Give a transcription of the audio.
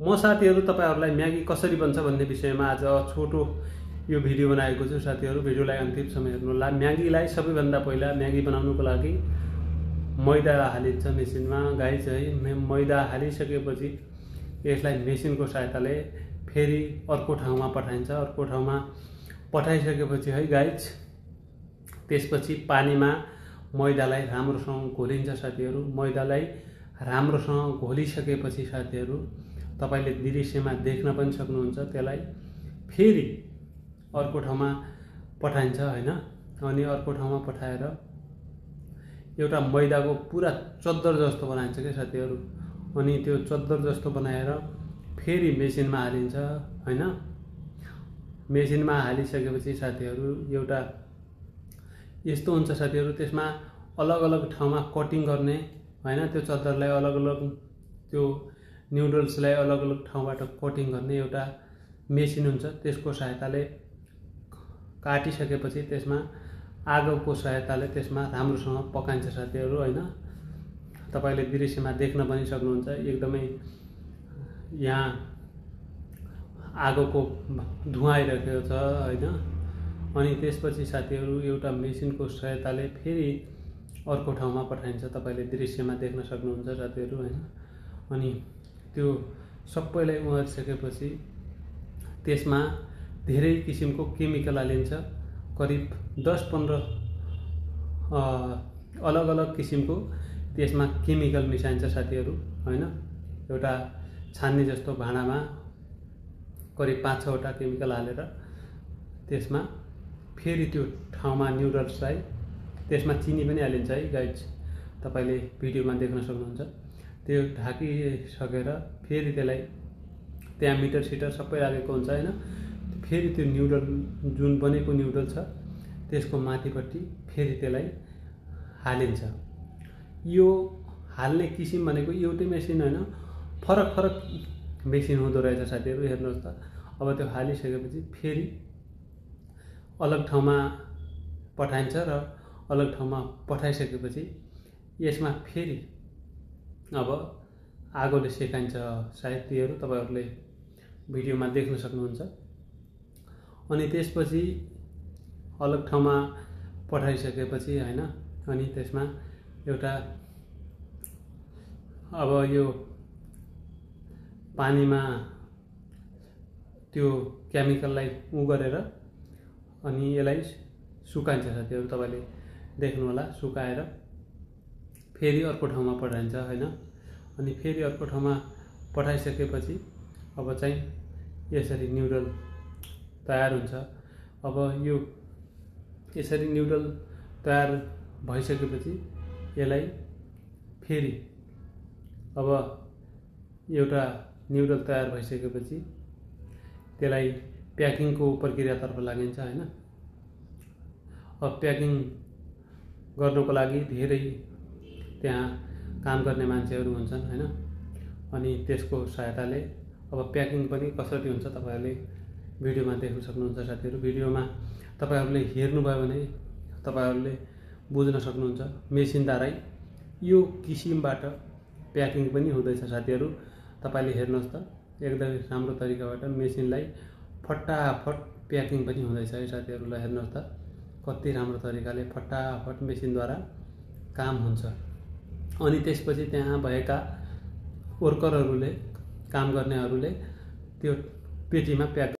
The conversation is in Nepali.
म साथीहरु तपाईहरुलाई म्यागी कसरी बन्छ भन्ने विषयमा आज छोटो यो भिडियो बनाएको छु साथीहरु। भिडियोलाई अन्तिमसम्म हेर्नुहोला। म्यागीलाई सबैभन्दा पहिला म्यागी बनाउनको लागि मैदा हालिन्छ मेसिनमा। गाइस है, मैदा हालिसकेपछि यसलाई मेसिनको सहायताले फेरि अर्को ठाउँमा पठाइन्छ। अर्को ठाउँमा पठाइसकेपछि है गाइस, त्यसपछि पानीमा मैदालाई राम्रोसँग घोलिन्छ साथीहरु। मैदालाई राम्रोसँग घोलिसकेपछि साथीहरु तपाईले दृश्यमा देख्न पनि सक्नुहुन्छ। त्यसलाई फेरि अर्को ठाउँमा पठाइन्छ हैन। अनि अर्को ठाउँमा पठाएर एउटा मैदाको पुरा चद्दर जस्तो बनाइन्छ के साथीहरु। अनि त्यो चद्दर जस्तो बनाएर फेरि मेसिनमा हालिन्छ हैन। मेसिनमा हालिसकेपछि साथीहरु एउटा यस्तो हुन्छ साथीहरु। त्यसमा अलग अलग ठाउँमा कटिङ गर्ने हैन। त्यो चद्दरलाई अलग अलग, त्यो न्युडल्सलाई अलग अलग ठाउँबाट कटिङ गर्ने एउटा मेसिन हुन्छ। त्यसको सहायताले काटिसकेपछि त्यसमा आगोको सहायताले त्यसमा राम्रोसँग पकाइन्छ साथीहरु हैन। तपाईले दृश्यमा देख्न पनि सक्नुहुन्छ। एकदमै यहाँ आगोको धुवाँ आइरहेको छ हैन। अनि त्यसपछि साथीहरु एउटा मेसिनको सहायताले फेरि अर्को ठाउँमा पठाइन्छ। तपाईले दृश्यमा देख्न सक्नुहुन्छ साथीहरु हैन। अनि त्यो सबैलाई उमारिसकेपछि त्यसमा धेरै किसिमको केमिकल हालिन्छ। करिब 10-15 अलग अलग किसिमको त्यसमा केमिकल मिसाइन्छ साथीहरु हैन। एउटा छान्ने जस्तो भाँडामा करिब 5-6 वटा केमिकल हालेर त्यसमा फेरि त्यो ठाउँमा न्युडल्सलाई, त्यसमा चिनी पनि हालिन्छ है गाइस। तपाईले भिडियोमा देख्न सक्नुहुन्छ। त्यो ढाकिसकेर फेरि त्यसलाई त्यहाँ मिटर सिटर सबै लागेको हुन्छ हैन। फेरि त्यो न्युडल जुन बनेको न्युडल छ त्यसको माथिपट्टि फेरि त्यसलाई हालिन्छ। यो हाल्ने किसिम भनेको एउटै मेसिन हैन, फरक फरक मेसिन हुँदो रहेछ साथीहरु। हेर्नुहोस् त। अब त्यो हालिसकेपछि फेरि अलग ठाउँमा पठाइन्छ र अलग ठाउँमा पठाइसकेपछि यसमा फेरि अब आगोले सेकाइन्छ साथीहरु। तपाईहरुले भिडियोमा देख्न सक्नुहुन्छ। अनि त्यसपछि अलग ठाउँमा पठाइसकेपछि हैन, अनि त्यसमा एउटा अब यो पानीमा त्यो केमिकललाई गरेर अनि यसलाई सुकाइन्छ साथीहरु। तपाईले देख्नु होला। सुकाएर फेरि अर्को ठाउँमा पठाइन्छ हैन। अनि फेरि अर्को ठाउँमा पठाइसकेपछि अब चाहिँ यसरी न्युडल तयार हुन्छ। अब यो यसरी न्युडल तयार भइसकेपछि यसलाई फेरि अब एउटा न्युडल तयार भइसकेपछि त्यसलाई प्याकिङको प्रक्रियातर्फ लागिन्छ हैन। अब प्याकिङ गर्नको लागि धेरै त्यहाँ काम गर्ने मान्छेहरू हुन्छन् हैन। अनि त्यसको सहायताले अब प्याकिङ पनि कसरी हुन्छ तपाईहरुले भिडियोमा देख्न सक्नुहुन्छ साथीहरु। भिडियोमा तपाईहरुले हेर्नुभयो भने तपाईहरुले बुझ्न सक्नुहुन्छ। मेसिनद्वारै यो किसिमबाट प्याकिङ पनि हुँदैछ साथीहरु। तपाईले हेर्नुहोस् त। एकदमै राम्रो तरिकाबाट मेसिनलाई फटाफट प्याकिङ पनि हुँदैछ है साथीहरुलाई। हेर्नुहोस् त कति राम्रो तरिकाले फटाफट मेसिनद्वारा काम हुन्छ। अनि त्यसपछि त्यहाँ भएका वर्करहरूले, काम गर्नेहरूले त्यो पेटीमा प्याक